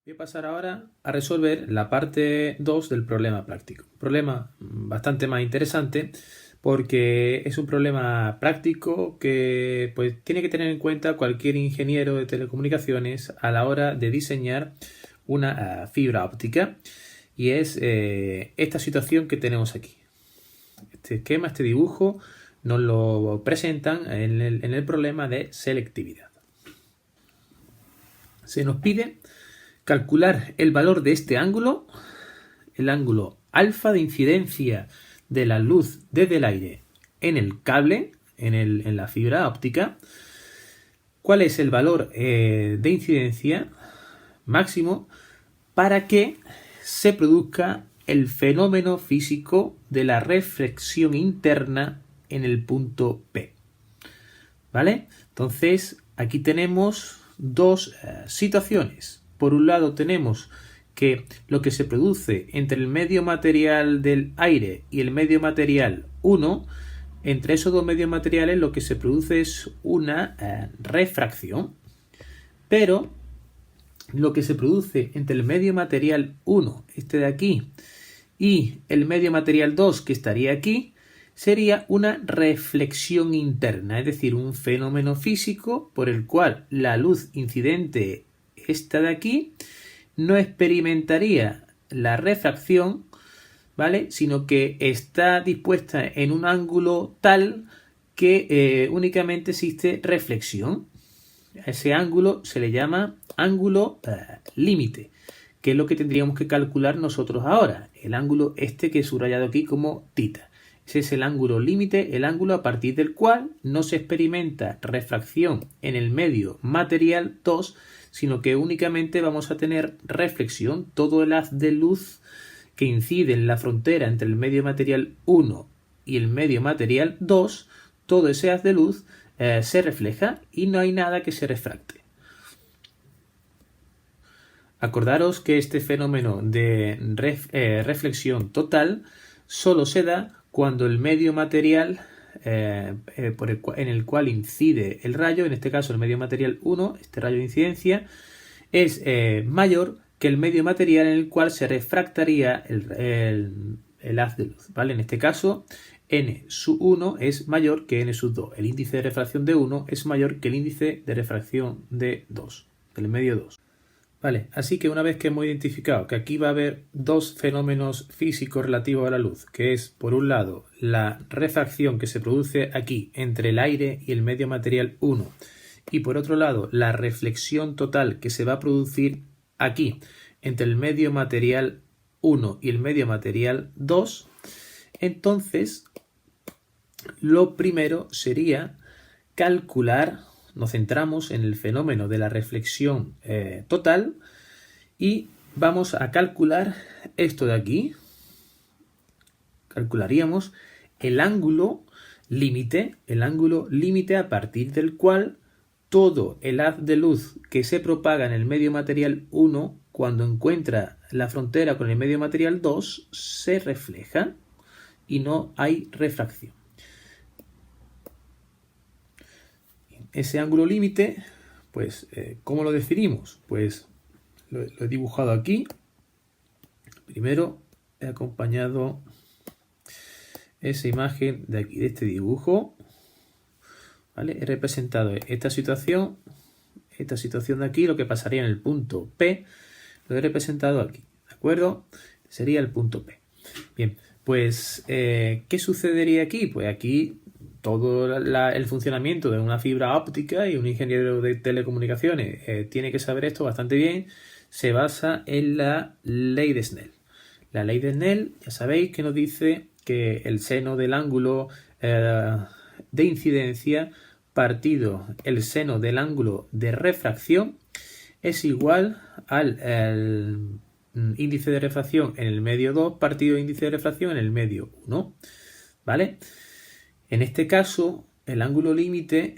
Voy a pasar ahora a resolver la parte 2 del problema práctico. Un problema bastante más interesante porque es un problema práctico que pues, tiene que tener en cuenta cualquier ingeniero de telecomunicaciones a la hora de diseñar una fibra óptica, y es esta situación que tenemos aquí. Este esquema, este dibujo, nos lo presentan en el problema de selectividad. Se nos pide calcular el valor de este ángulo, el ángulo alfa de incidencia de la luz desde el aire en el cable, en la fibra óptica. ¿Cuál es el valor de incidencia máximo para que se produzca el fenómeno físico de la reflexión interna en el punto P? ¿Vale? Entonces, aquí tenemos dos situaciones. Por un lado tenemos que lo que se produce entre el medio material del aire y el medio material 1, entre esos dos medios materiales lo que se produce es una refracción. Pero lo que se produce entre el medio material 1, este de aquí, y el medio material 2, que estaría aquí, sería una reflexión interna, es decir, un fenómeno físico por el cual la luz incidente, esta de aquí, no experimentaría la refracción, ¿vale? Sino que está dispuesta en un ángulo tal que únicamente existe reflexión. A ese ángulo se le llama ángulo límite, que es lo que tendríamos que calcular nosotros ahora, el ángulo este que he subrayado aquí como tita. Ese es el ángulo límite, el ángulo a partir del cual no se experimenta refracción en el medio material 2, sino que únicamente vamos a tener reflexión. Todo el haz de luz que incide en la frontera entre el medio material 1 y el medio material 2, todo ese haz de luz se refleja y no hay nada que se refracte. Acordaros que este fenómeno de reflexión total solo se da cuando el medio material en el cual incide el rayo, en este caso el medio material 1, este rayo de incidencia, es mayor que el medio material en el cual se refractaría el haz de luz, ¿vale? En este caso, n sub 1 es mayor que n sub 2. El índice de refracción de 1 es mayor que el índice de refracción de 2, del medio 2. Vale, así que una vez que hemos identificado que aquí va a haber dos fenómenos físicos relativos a la luz, que es por un lado la refracción que se produce aquí entre el aire y el medio material 1, y por otro lado la reflexión total que se va a producir aquí entre el medio material 1 y el medio material 2, entonces lo primero sería calcular. Nos centramos en el fenómeno de la reflexión total y vamos a calcular esto de aquí. Calcularíamos el ángulo límite a partir del cual todo el haz de luz que se propaga en el medio material 1 cuando encuentra la frontera con el medio material 2 se refleja y no hay refracción. Ese ángulo límite, pues, ¿cómo lo definimos? Pues lo he dibujado aquí. Primero he acompañado esa imagen de aquí, de este dibujo, ¿vale? He representado esta situación de aquí, lo que pasaría en el punto P, lo he representado aquí, ¿de acuerdo? Sería el punto P. Bien, pues, ¿qué sucedería aquí? Pues aquí todo el funcionamiento de una fibra óptica, y un ingeniero de telecomunicaciones tiene que saber esto bastante bien, se basa en la ley de Snell. La ley de Snell, ya sabéis que nos dice que el seno del ángulo de incidencia partido el seno del ángulo de refracción es igual al índice de refracción en el medio 2 partido índice de refracción en el medio 1, ¿vale? En este caso, el ángulo límite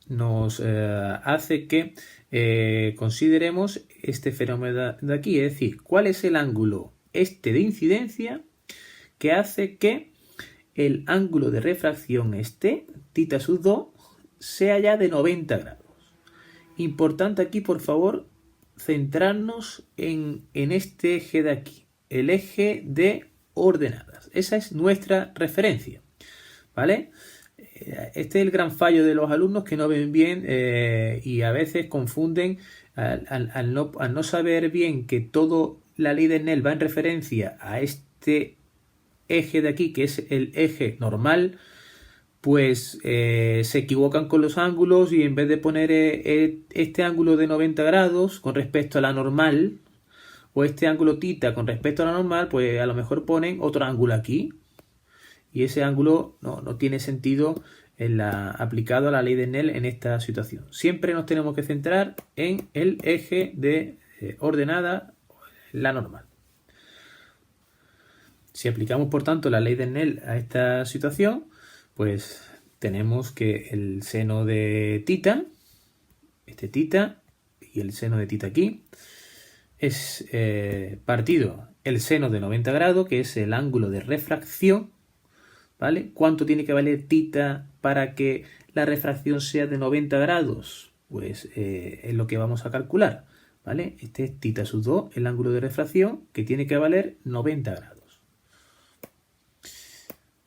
nos hace que consideremos este fenómeno de aquí, es decir, cuál es el ángulo este de incidencia que hace que el ángulo de refracción este, tita sub 2, sea ya de 90 grados. Importante aquí, por favor, centrarnos en este eje de aquí, el eje de ordenadas. Esa es nuestra referencia, ¿vale? Este es el gran fallo de los alumnos, que no ven bien y a veces confunden al no saber bien que toda la ley de Snell va en referencia a este eje de aquí, que es el eje normal. Pues se equivocan con los ángulos y en vez de poner este ángulo de 90 grados con respecto a la normal, o este ángulo θ con respecto a la normal, pues a lo mejor ponen otro ángulo aquí. Y ese ángulo no tiene sentido aplicado a la ley de Snell en esta situación. Siempre nos tenemos que centrar en el eje de ordenada, la normal. Si aplicamos, por tanto, la ley de Snell a esta situación, pues tenemos que el seno de θ, este θ y el seno de θ aquí, es partido el seno de 90 grados, que es el ángulo de refracción, ¿vale? ¿Cuánto tiene que valer θ para que la refracción sea de 90 grados? Pues es lo que vamos a calcular, ¿vale? Este es θ sub 2, el ángulo de refracción, que tiene que valer 90 grados,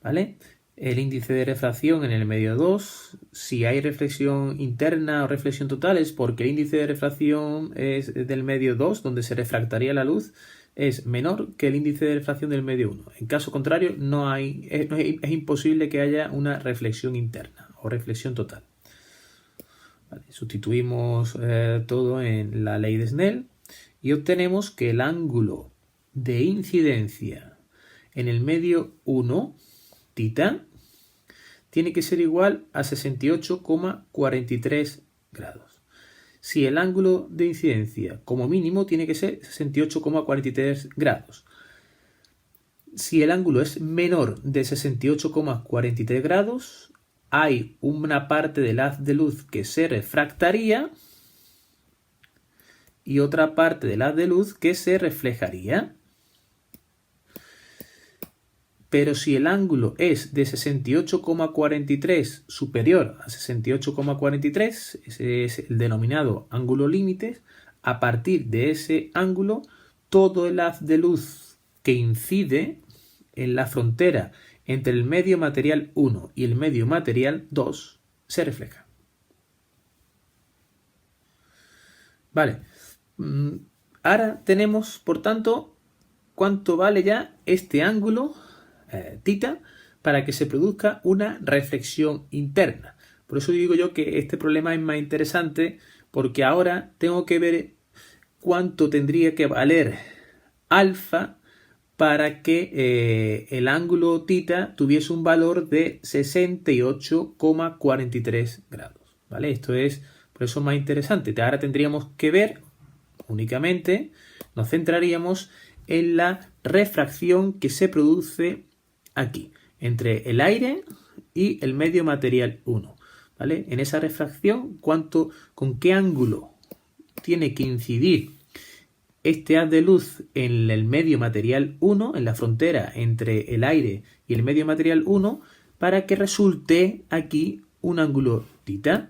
¿vale? El índice de refracción en el medio 2, si hay reflexión interna o reflexión total, es porque el índice de refracción es del medio 2, donde se refractaría la luz, es menor que el índice de refracción del medio 1. En caso contrario, es imposible que haya una reflexión interna o reflexión total. Vale, sustituimos todo en la ley de Snell y obtenemos que el ángulo de incidencia en el medio 1, θ, tiene que ser igual a 68,43 grados. Si el ángulo de incidencia como mínimo tiene que ser 68,43 grados. Si el ángulo es menor de 68,43 grados, hay una parte del haz de luz que se refractaría y otra parte del haz de luz que se reflejaría. Pero si el ángulo es de 68,43 superior a 68,43, ese es el denominado ángulo límite, a partir de ese ángulo, todo el haz de luz que incide en la frontera entre el medio material 1 y el medio material 2 se refleja. Vale. Ahora tenemos, por tanto, cuánto vale ya este ángulo θ para que se produzca una reflexión interna. Por eso digo yo que este problema es más interesante, porque ahora tengo que ver cuánto tendría que valer alfa para que el ángulo θ tuviese un valor de 68,43 grados. ¿Vale? Esto es por eso más interesante. Ahora tendríamos que ver únicamente, nos centraríamos en la refracción que se produce aquí, entre el aire y el medio material 1, ¿vale? En esa refracción, con qué ángulo tiene que incidir este haz de luz en el medio material 1, en la frontera entre el aire y el medio material 1, para que resulte aquí un ángulo θ.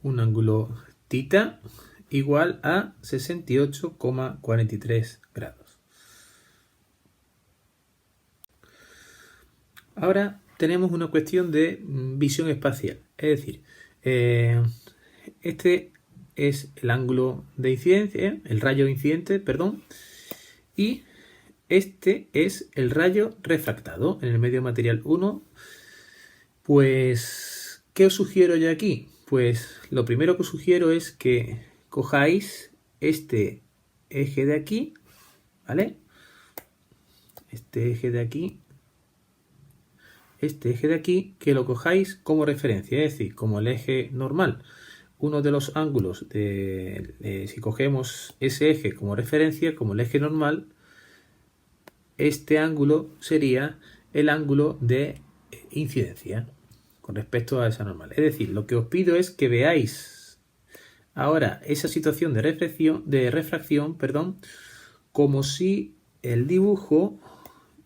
Un ángulo θ igual a 68,43 grados. Ahora tenemos una cuestión de visión espacial, es decir, este es el ángulo de incidencia, el rayo incidente, perdón, y este es el rayo refractado en el medio material 1. Pues, ¿qué os sugiero yo aquí? Pues lo primero que os sugiero es que cojáis este eje de aquí, ¿vale? Este eje de aquí, que lo cojáis como referencia, es decir, como el eje normal. Uno de los ángulos, si cogemos ese eje como referencia, como el eje normal, este ángulo sería el ángulo de incidencia con respecto a esa normal. Es decir, lo que os pido es que veáis ahora esa situación de refracción, como si el dibujo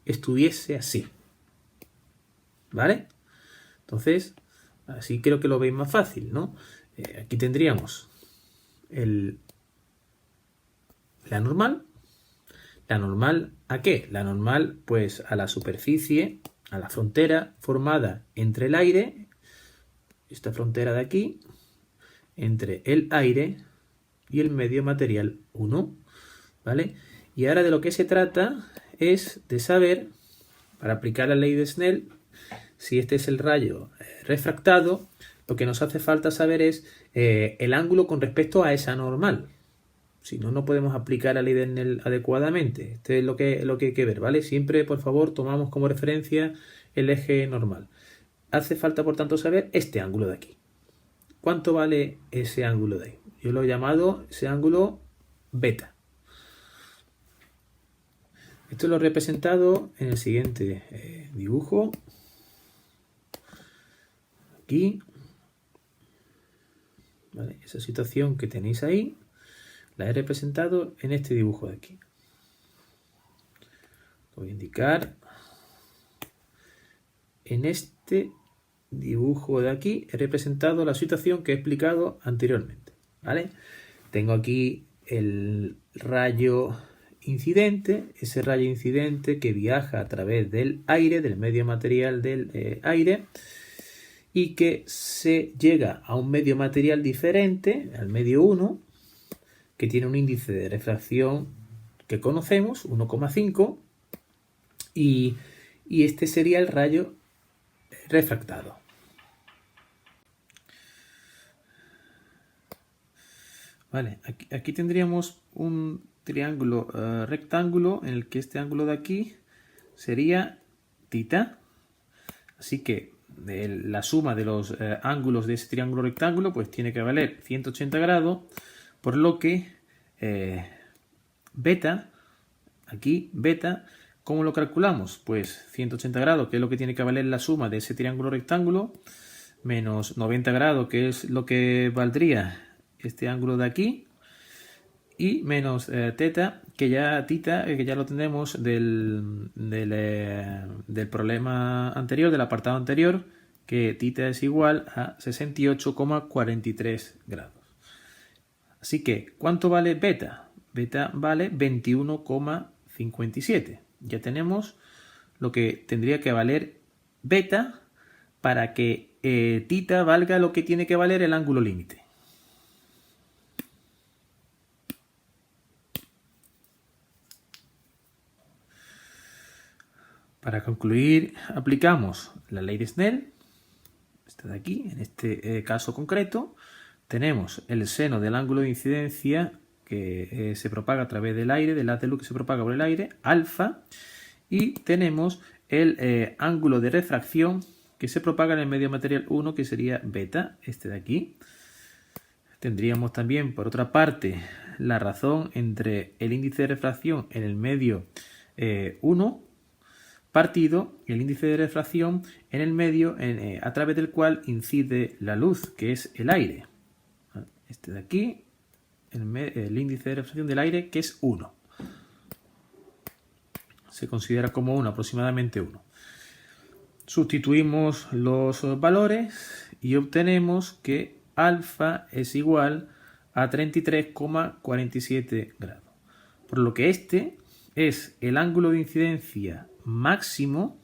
estuviese así. ¿Vale? Entonces, así creo que lo veis más fácil, ¿no? Aquí tendríamos el la normal. ¿La normal a qué? La normal, pues, a la superficie, a la frontera formada entre el aire, esta frontera de aquí, entre el aire y el medio material 1, ¿vale? Y ahora de lo que se trata es de saber, para aplicar la ley de Snell, si este es el rayo refractado, lo que nos hace falta saber es el ángulo con respecto a esa normal. Si no, no podemos aplicar la ley de Snell adecuadamente. Esto es lo que hay que ver, ¿vale? Siempre, por favor, tomamos como referencia el eje normal. Hace falta, por tanto, saber este ángulo de aquí. ¿Cuánto vale ese ángulo de ahí? Yo lo he llamado ese ángulo beta. Esto lo he representado en el siguiente dibujo. Aquí. ¿Vale? Esa situación que tenéis ahí la he representado en este dibujo de aquí. Lo voy a indicar. En este dibujo de aquí he representado la situación que he explicado anteriormente, ¿vale? Tengo aquí el rayo incidente, ese rayo incidente que viaja a través del aire, del medio material del aire, y que se llega a un medio material diferente, al medio 1, que tiene un índice de refracción que conocemos, 1,5, y este sería el rayo refractado. Vale, aquí tendríamos un triángulo rectángulo en el que este ángulo de aquí sería θ. Así que la suma de los ángulos de ese triángulo rectángulo pues tiene que valer 180 grados, por lo que beta, aquí beta, ¿cómo lo calculamos? Pues 180 grados, que es lo que tiene que valer la suma de ese triángulo rectángulo, menos 90 grados, que es lo que valdría este ángulo de aquí, y menos θ, que ya lo tenemos del problema anterior, del apartado anterior, que θ es igual a 68,43 grados. Así que, ¿cuánto vale beta? Beta vale 21,57. Ya tenemos lo que tendría que valer beta para que θ valga lo que tiene que valer el ángulo límite. Para concluir, aplicamos la ley de Snell, esta de aquí, en este caso concreto. Tenemos el seno del ángulo de incidencia que se propaga a través del aire, del haz de luz que se propaga por el aire, alfa, y tenemos el ángulo de refracción que se propaga en el medio material 1, que sería beta, este de aquí. Tendríamos también, por otra parte, la razón entre el índice de refracción en el medio 1 partido el índice de refracción en el medio a través del cual incide la luz, que es el aire. Este de aquí, el índice de refracción del aire, que es 1. Se considera como 1, aproximadamente 1. Sustituimos los valores y obtenemos que alfa es igual a 33,47 grados. Por lo que este es el ángulo de incidencia máximo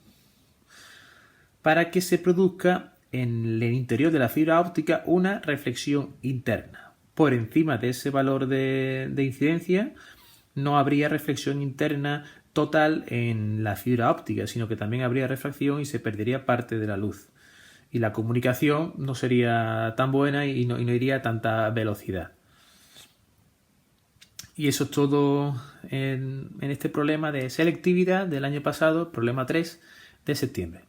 para que se produzca en el interior de la fibra óptica una reflexión interna. Por encima de ese valor de incidencia no habría reflexión interna total en la fibra óptica, sino que también habría refracción y se perdería parte de la luz. Y la comunicación no sería tan buena y no iría a tanta velocidad. Y eso es todo en este problema de selectividad del año pasado, problema 3 de septiembre.